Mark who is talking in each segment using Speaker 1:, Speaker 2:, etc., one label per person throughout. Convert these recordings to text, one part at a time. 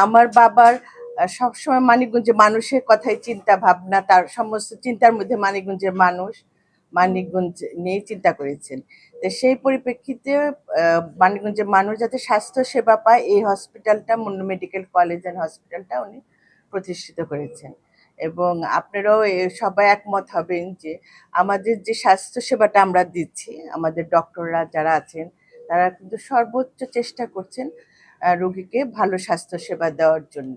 Speaker 1: আমার বাবার সবসময় মানিকগঞ্জে মানুষের কথাই চিন্তা ভাবনা, তার সমস্ত চিন্তার মধ্যে মানিকগঞ্জের মানুষ, মানিকগঞ্জ নিয়ে চিন্তা করেছেন। তো সেই পরিপ্রেক্ষিতে মানিকগঞ্জের মানুষ যাতে স্বাস্থ্য সেবা পায়, এই হসপিটালটা, মুন্নু মেডিকেল কলেজ অ্যান্ড হসপিটালটা উনি প্রতিষ্ঠিত করেছেন। এবং আপনারাও সবাই একমত হবেন যে আমাদের যে স্বাস্থ্য সেবাটা আমরা দিচ্ছি, আমাদের ডক্টররা যারা আছেন তারা কিন্তু সর্বোচ্চ চেষ্টা করছেন রোগীকে ভালো স্বাস্থ্য সেবা দেওয়ার জন্য।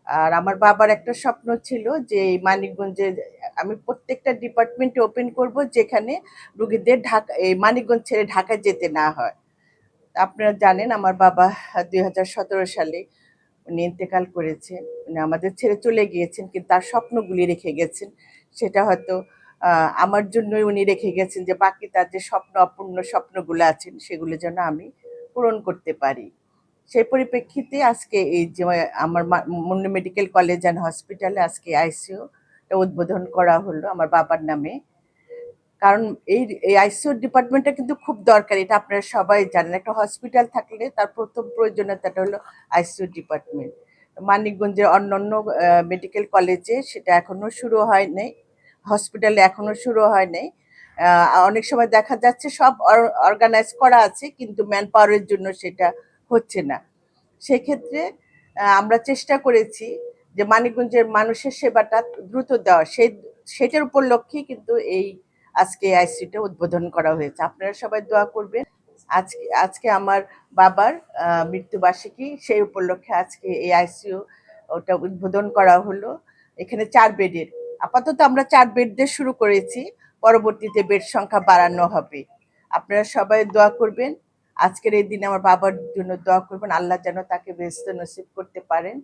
Speaker 1: আর আমার বাবার একটা স্বপ্ন ছিল যে এই মানিকগঞ্জে আমি প্রত্যেকটা ডিপার্টমেন্ট ওপেন করব, যেখানে রোগীদের এই মানিকগঞ্জ ছেড়ে ঢাকায় যেতে না হয়। আপনারা জানেন আমার বাবা 2017 সালে উনি ইন্তেকাল করেছেন, উনি আমাদের ছেড়ে চলে গিয়েছেন, কিন্তু তার স্বপ্নগুলি রেখে গেছেন। সেটা হয়তো আমার জন্যই উনি রেখে গেছেন যে বাকি তার যে অপূর্ণ স্বপ্নগুলো আছেন সেগুলো যেন আমি পূরণ করতে পারি। সেই পরিপ্রেক্ষিতে আজকে এই যে আমার মুন্নু মেডিকেল কলেজ অ্যান্ড হসপিটালে আজকে আইসিইউ উদ্বোধন করা হলো আমার বাবার নামে। কারণ এই আইসিইউ ডিপার্টমেন্টটা কিন্তু খুব দরকার, এটা আপনারা সবাই জানেন। একটা হসপিটাল থাকলে তার প্রথম প্রয়োজনীয়তাটা হলো আইসিইউ ডিপার্টমেন্ট। মানিকগঞ্জের অন্যান্য মেডিকেল কলেজে সেটা এখনো শুরু হয় নাই, হসপিটালে এখনো শুরু হয় নাই। অনেক সময় দেখা যাচ্ছে সব অর্গানাইজ করা আছে, কিন্তু ম্যান পাওয়ারের জন্য সেটা হচ্ছে না। সেক্ষেত্রে আমরা চেষ্টা করেছি যে মানিকগঞ্জের মানুষের সেবাটা দ্রুত দেওয়া, সেটার উপলক্ষেই কিন্তু আজকে আইসিইউটা উদ্বোধন করা হয়েছে। আপনারা সবাই দোয়া করবেন। আজকে আজকে আমার বাবার মৃত্যুবার্ষিকী, সেই উপলক্ষে আজকে এই আইসিইউ ওটা উদ্বোধন করা হলো। এখানে 4 বেডের, আপাতত আমরা 4 বেড দিয়ে শুরু করেছি, পরবর্তীতে বেড সংখ্যা বাড়ানো হবে। আপনারা সবাই দোয়া করবেন। আজকের এই দিনে আমার বাবার জন্য দোয়া করবেন, আল্লাহ যেন তাকে বেহেশত নসিব করতে পারেন।